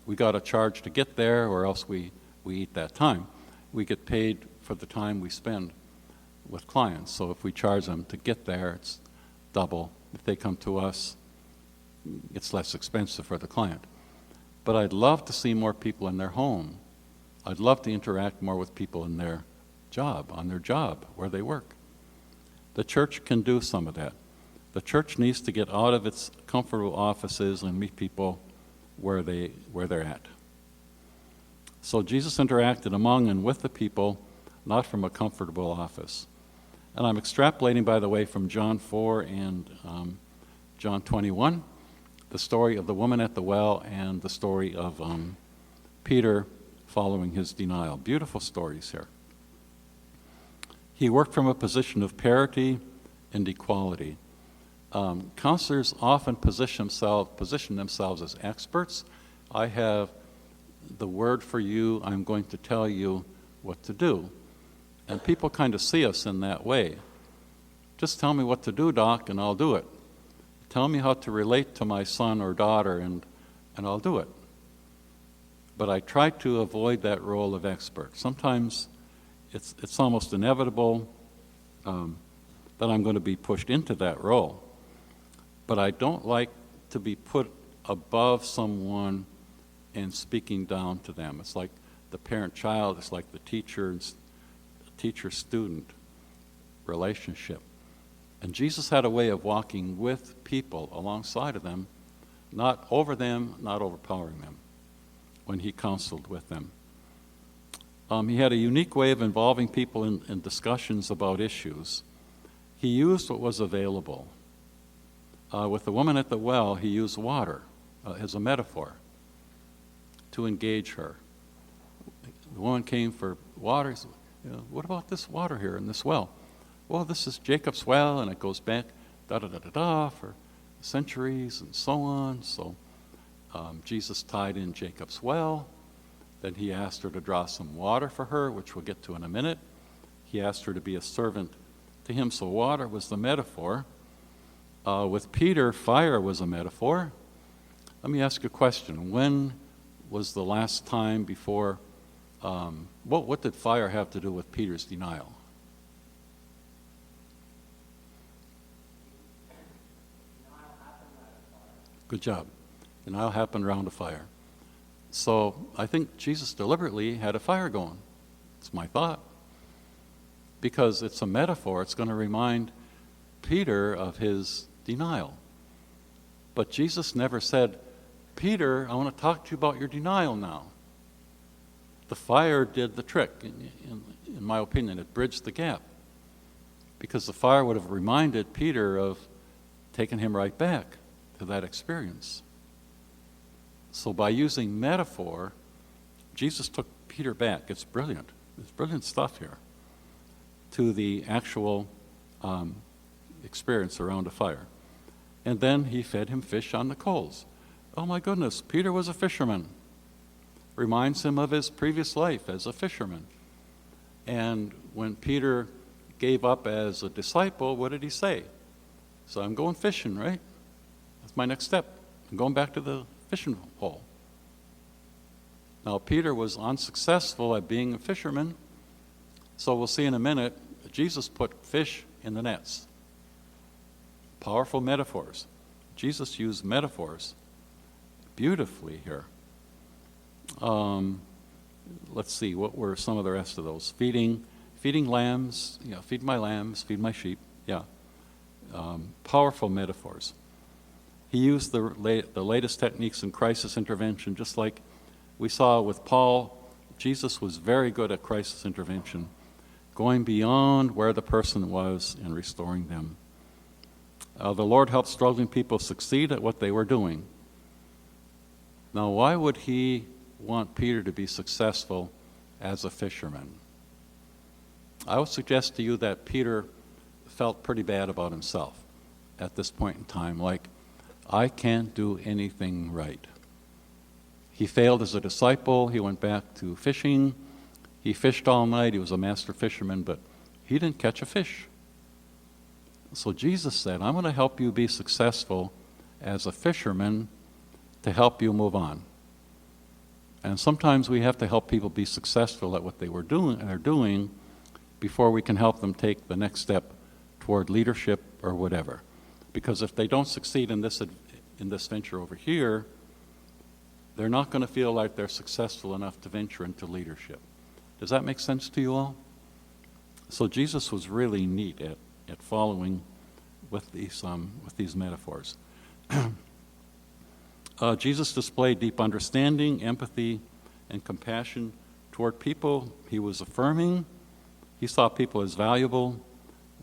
We got to charge to get there, or else we eat that time. We get paid for the time we spend with clients. So if we charge them to get there, it's double. If they come to us, it's less expensive for the client. But I'd love to see more people in their home. I'd love to interact more with people in their job, on their job, where they work. The church can do some of that. The church needs to get out of its comfortable offices and meet people where they're at. So Jesus interacted among and with the people, not from a comfortable office. And I'm extrapolating, by the way, from John 4 and John 21, the story of the woman at the well and the story of Peter following his denial. Beautiful stories here. He worked from a position of parity and equality. Counselors often position themselves as experts. I have the word for you. I'm going to tell you what to do. And people kind of see us in that way. Just tell me what to do, Doc, and I'll do it. Tell me how to relate to my son or daughter, and I'll do it. But I try to avoid that role of expert. Sometimes it's almost inevitable that I'm going to be pushed into that role. But I don't like to be put above someone and speaking down to them. It's like the parent-child, it's like the teacher-student relationship. And Jesus had a way of walking with people alongside of them, not over them, not overpowering them, when he counseled with them. He had a unique way of involving people in discussions about issues. He used what was available. With the woman at the well, he used water as a metaphor to engage her. The woman came for water. He said, what about this water here in this well? Well, this is Jacob's well, and it goes back for centuries and so on. So Jesus tied in Jacob's well. Then he asked her to draw some water for her, which we'll get to in a minute. He asked her to be a servant to him. So water was the metaphor. With Peter, fire was a metaphor. Let me ask you a question. When was the last time before, what did fire have to do with Peter's denial? Good job. Denial happened around a fire. So I think Jesus deliberately had a fire going. It's my thought. Because it's a metaphor, it's going to remind Peter of his denial. But Jesus never said, Peter, I want to talk to you about your denial now. The fire did the trick, in my opinion. It bridged the gap. Because the fire would have reminded Peter of taking him right back to that experience. So by using metaphor, Jesus took Peter back. It's brilliant. It's brilliant stuff here. To the actual experience around a fire. And then he fed him fish on the coals. Oh my goodness, Peter was a fisherman. Reminds him of his previous life as a fisherman. And when Peter gave up as a disciple, what did he say? So I'm going fishing, right? That's my next step. I'm going back to the fishing hole. Now, Peter was unsuccessful at being a fisherman, So we'll see in a minute, Jesus put fish in the nets. Powerful metaphors. Jesus used metaphors beautifully here. Let's see, what were some of the rest of those? Feeding lambs, feed my lambs, feed my sheep, powerful metaphors. He used the latest techniques in crisis intervention, just like we saw with Paul. Jesus was very good at crisis intervention, going beyond where the person was and restoring them. The Lord helped struggling people succeed at what they were doing. Now, why would he want Peter to be successful as a fisherman? I would suggest to you that Peter felt pretty bad about himself at this point in time, like, I can't do anything right. He failed as a disciple. He went back to fishing. He fished all night. He was a master fisherman, but he didn't catch a fish. So Jesus said, I'm going to help you be successful as a fisherman to help you move on. And sometimes we have to help people be successful at what they are doing before we can help them take the next step toward leadership or whatever. Because if they don't succeed in this venture over here, they're not going to feel like they're successful enough to venture into leadership. Does that make sense to you all? So Jesus was really neat at following with these metaphors. Jesus displayed deep understanding, empathy, and compassion toward people. He was affirming. He saw people as valuable,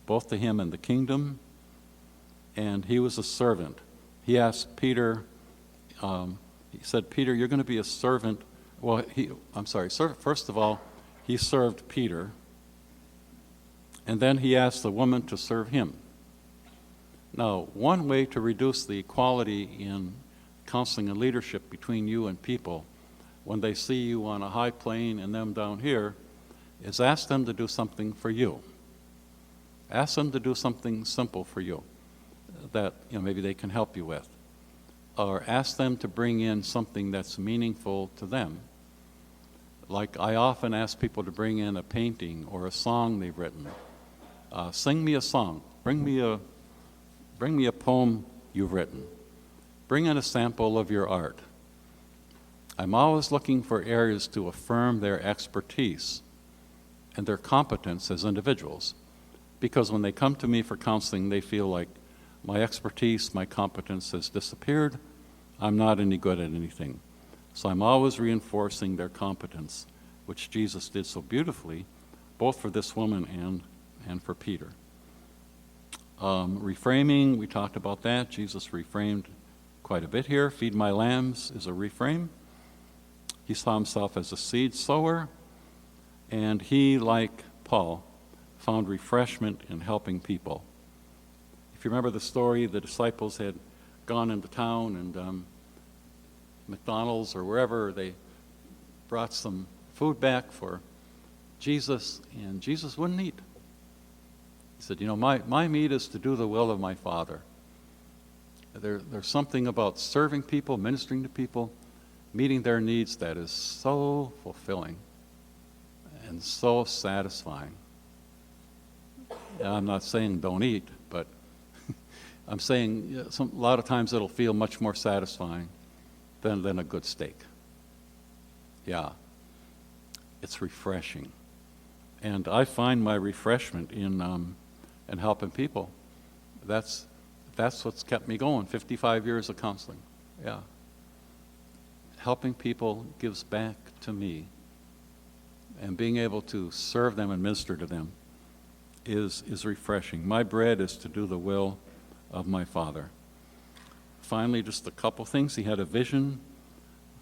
both to him and the kingdom. And he was a servant. He asked Peter, he said, Peter, you're going to be a servant. Well, first of all, he served Peter. And then he asked the woman to serve him. Now, one way to reduce the equality in counseling and leadership between you and people, when they see you on a high plane and them down here, is ask them to do something for you. Ask them to do something simple for you that maybe they can help you with. Or ask them to bring in something that's meaningful to them. Like I often ask people to bring in a painting or a song they've written. Sing me a song. Bring me a poem you've written. Bring in a sample of your art. I'm always looking for areas to affirm their expertise and their competence as individuals. Because when they come to me for counseling, they feel like my expertise, my competence has disappeared. I'm not any good at anything. So I'm always reinforcing their competence, which Jesus did so beautifully, both for this woman and for Peter. Reframing, we talked about that. Jesus reframed quite a bit here. Feed my lambs is a reframe. He saw himself as a seed sower, and he, like Paul, found refreshment in helping people. If you remember the story, the disciples had gone into town and McDonald's or wherever, they brought some food back for Jesus, and Jesus wouldn't eat. He said, my meat is to do the will of my Father. There's something about serving people, ministering to people, meeting their needs that is so fulfilling and so satisfying. I'm not saying don't eat, but I'm saying a lot of times it'll feel much more satisfying than a good steak. Yeah, it's refreshing. And I find my refreshment in helping people. That's what's kept me going, 55 years of counseling. Yeah. Helping people gives back to me. And being able to serve them and minister to them is refreshing. My bread is to do the will of my Father. Finally, just a couple things. He had a vision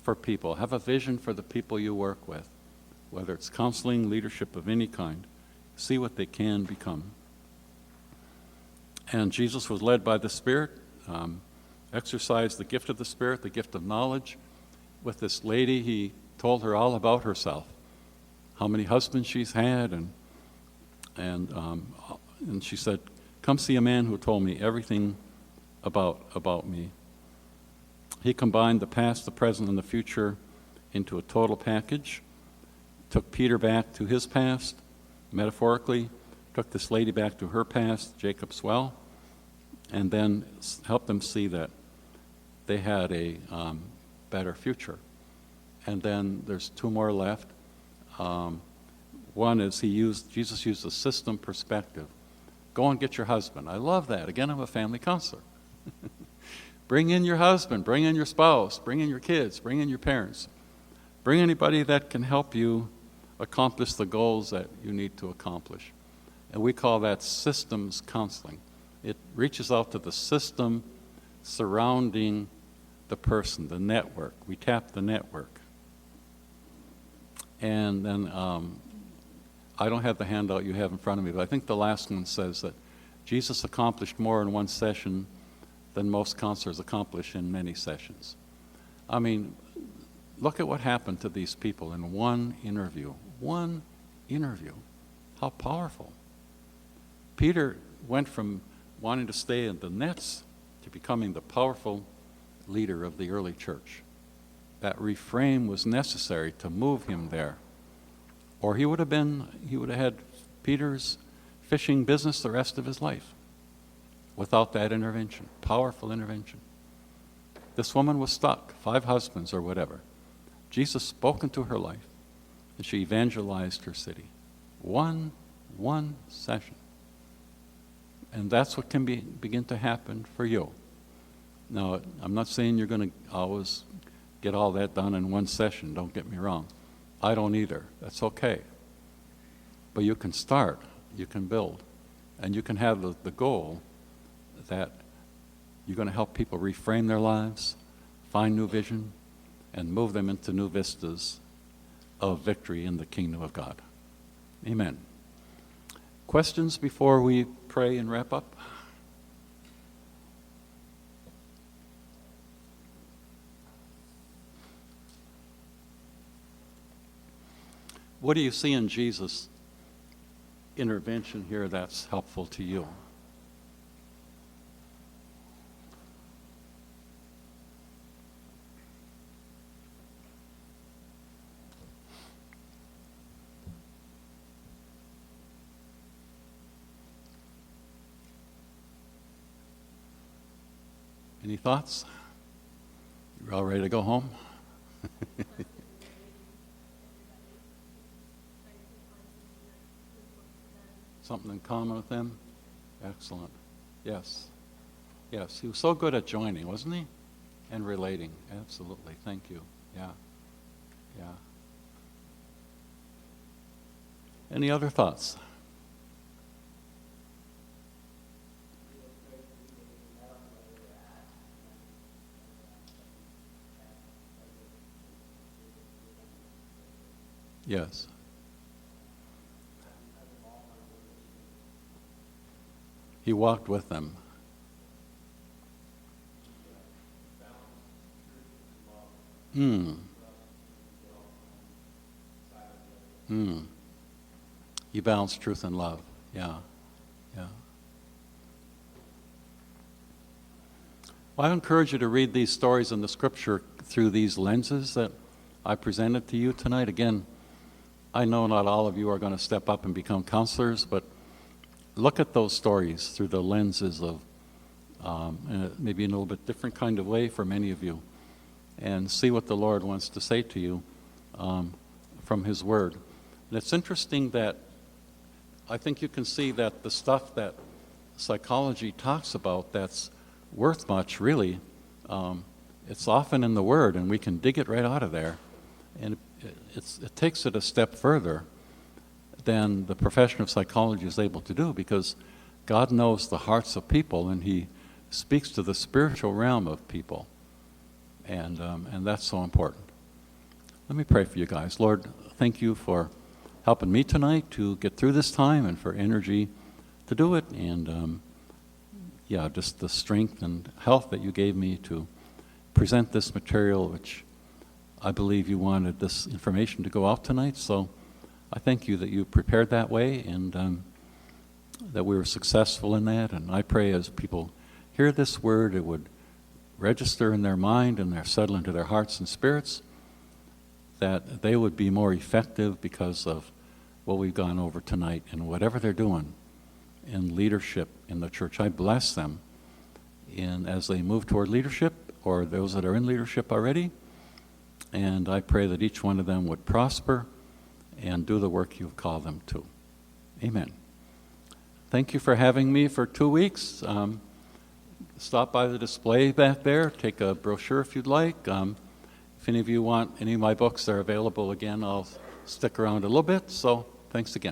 for people. Have a vision for the people you work with, whether it's counseling, leadership of any kind. See what they can become. And Jesus was led by the Spirit, exercised the gift of the Spirit, the gift of knowledge. With this lady, he told her all about herself, how many husbands she's had, and she said, come see a man who told me everything about me. He combined the past, the present, and the future into a total package, took Peter back to his past, metaphorically took this lady back to her past, Jacob's well, and then helped them see that they had a better future. And then there's two more left. One is Jesus used a system perspective. Go and get your husband. I love that. Again, I'm a family counselor. Bring in your husband, bring in your spouse, bring in your kids, bring in your parents. Bring anybody that can help you accomplish the goals that you need to accomplish. And we call that systems counseling. It reaches out to the system surrounding the person, the network. We tap the network. And then I don't have the handout you have in front of me, but I think the last one says that Jesus accomplished more in one session than most counselors accomplish in many sessions. I mean, look at what happened to these people in one interview. One interview. How powerful. Peter went from wanting to stay in the nets to becoming the powerful leader of the early church. That reframe was necessary to move him there. Or he would have had Peter's fishing business the rest of his life without that intervention, powerful intervention. This woman was stuck, 5 husbands or whatever. Jesus spoke into her life, and she evangelized her city. One session. And that's what can begin to happen for you. Now, I'm not saying you're going to always get all that done in one session, don't get me wrong. I don't either. That's okay. But you can start, you can build, and you can have the goal that you're going to help people reframe their lives, find new vision, and move them into new vistas of victory in the kingdom of God. Amen. Questions before we pray and wrap up? What do you see in Jesus' intervention here that's helpful to you? Any thoughts? You're all ready to go home? Something in common with them? Excellent. Yes. Yes. He was so good at joining, wasn't he? And relating. Absolutely. Thank you. Yeah. Yeah. Any other thoughts? Yes. He walked with them. He balanced truth and love. Yeah. Yeah. Well, I encourage you to read these stories in the scripture through these lenses that I presented to you tonight. Again, I know not all of you are going to step up and become counselors, but look at those stories through the lenses of maybe in a little bit different kind of way for many of you, and see what the Lord wants to say to you from His Word. And it's interesting that I think you can see that the stuff that psychology talks about that's worth much, really, it's often in the Word, and we can dig it right out of there. And it takes it a step further than the profession of psychology is able to do, because God knows the hearts of people, and He speaks to the spiritual realm of people, and that's so important. Let me pray for you guys. Lord, thank you for helping me tonight to get through this time, and for energy to do it, and just the strength and health that you gave me to present this material, which I believe you wanted this information to go out tonight. So I thank you that you prepared that way, and that we were successful in that. And I pray as people hear this word, it would register in their mind and settle into their hearts and spirits, that they would be more effective because of what we've gone over tonight and whatever they're doing in leadership in the church. I bless them as they move toward leadership, or those that are in leadership already. And I pray that each one of them would prosper and do the work you've called them to. Amen. Thank you for having me for 2 weeks. Stop by the display back there. Take a brochure if you'd like. If any of you want any of my books, they're available again. I'll stick around a little bit. So thanks again.